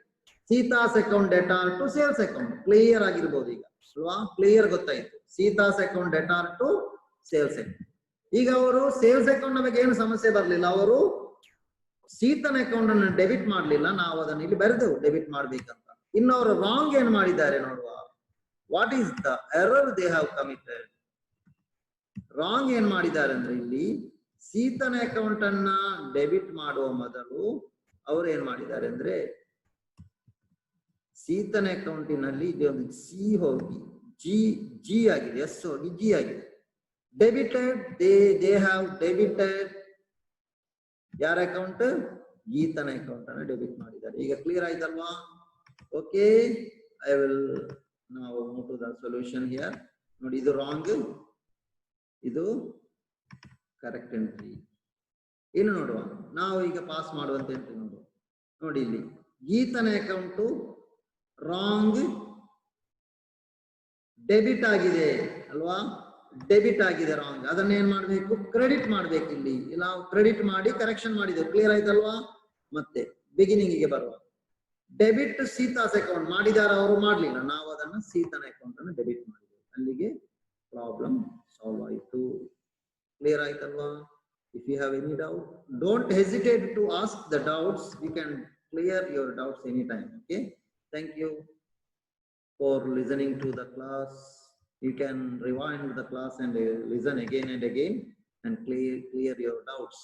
Sita's account debtor to sales account. Clear ಆಗಿರ್ಬೋದು ಈಗ ಅಲ್ವಾ? ಕ್ಲಿಯರ್ ಗೊತ್ತಾಯ್ತು. Sita's account debtor to sales account. ಈಗ ಅವರು ಸೇಲ್ಸ್ ಅಕೌಂಟ್ ನ ಬಗ್ಗೆ ಏನು ಸಮಸ್ಯೆ ಬರಲಿಲ್ಲ. ಅವರು ಸೀತನ ಅಕೌಂಟ್ ಅನ್ನು ಡೆಬಿಟ್ ಮಾಡಲಿಲ್ಲ, ನಾವು ಅದನ್ನು ಇಲ್ಲಿ ಬರೆದೆವು ಡೆಬಿಟ್ ಮಾಡ್ಬೇಕಂತ. ಇನ್ನು ಅವರು ರಾಂಗ್ ಏನ್ ಮಾಡಿದ್ದಾರೆ ನೋಡುವ. What is the error they have committed? Wrong ಏನ್ ಮಾಡಿದ್ದಾರೆ ಅಂದ್ರೆ ಇಲ್ಲಿ ಸೀತನ ಅಕೌಂಟ್ ಅನ್ನ ಡೆಬಿಟ್ ಮಾಡುವ ಮೊದಲು ಅವರು ಏನ್ ಮಾಡಿದ್ದಾರೆ ಅಂದ್ರೆ ಸೀತನ ಅಕೌಂಟಿನಲ್ಲಿ ಇದೊಂದು ಸಿ ಹೋಗಿ ಜಿ ಆಗಿದೆ, ಎಸ್ ಹೋಗಿ ಜಿ ಆಗಿದೆ. ಡೆಬಿಟೆಡ್, ದೇ ಹ್ಯಾವ್ ಡೆಬಿಟೆಡ್ ಯಾರ ಅಕೌಂಟ್? ಗೀತನ ಅಕೌಂಟ್ ಅನ್ನು ಡೆಬಿಟ್ ಮಾಡಿದ್ದಾರೆ. ಈಗ ಕ್ಲಿಯರ್ ಆಯ್ತಲ್ವಾ? ಓಕೆ, ಐ ವಿಲ್ ನಾವು move to the solution here. ನೋಡಿ, ಇದು ರಾಂಗ್, ಇದು ಕರೆಕ್ಟ್ ಎಂಟ್ರಿ. ಇನ್ನು ನೋಡುವ, ನಾವು ಈಗ ಪಾಸ್ ಮಾಡುವಂತ ಎಂಟ್ರಿ ನೋಡುವ. ನೋಡಿ, ಇಲ್ಲಿ ಗೀತನ ಅಕೌಂಟು ರಾಂಗ್ ಡೆಬಿಟ್ ಆಗಿದೆ ಅಲ್ವಾ? ಡೆಬಿಟ್ ಆಗಿದೆ, ರಾಂಗ್. ಅದನ್ನ ಏನ್ ಮಾಡ್ಬೇಕು? ಕ್ರೆಡಿಟ್ ಮಾಡ್ಬೇಕು. ಇಲ್ಲಿ ಇಲ್ಲ, ಕ್ರೆಡಿಟ್ ಮಾಡಿ ಕರೆಕ್ಷನ್ ಮಾಡಿದ್ದೇವೆ. ಕ್ಲಿಯರ್ ಆಯ್ತಲ್ವಾ? ಮತ್ತೆ ಬಿಗಿನಿಂಗ್ ಗೆ ಬರುವ. ಡೆಬಿಟ್ ಸೀತಾಸ್ ಅಕೌಂಟ್ ಮಾಡಿದಾರ, ಅವರು ಮಾಡ್ಲಿಲ್ಲ, ನಾವು ಅದನ್ನ ಸೀತನ ಅಕೌಂಟ್ ಅನ್ನು ಡೆಬಿಟ್ ಮಾಡಿದ್ದೇವೆ. ಅಲ್ಲಿಗೆ ಪ್ರಾಬ್ಲಮ್ ಸಾಲ್ವ್ ಆಯ್ತು. ಕ್ಲಿಯರ್ ಆಯ್ತಲ್ವಾ? If you have any doubt, don't hesitate to ask the doubts. You can clear your doubts any time. Okay, thank you for listening to the class. You can rewind the class and listen again and again and clear your doubts.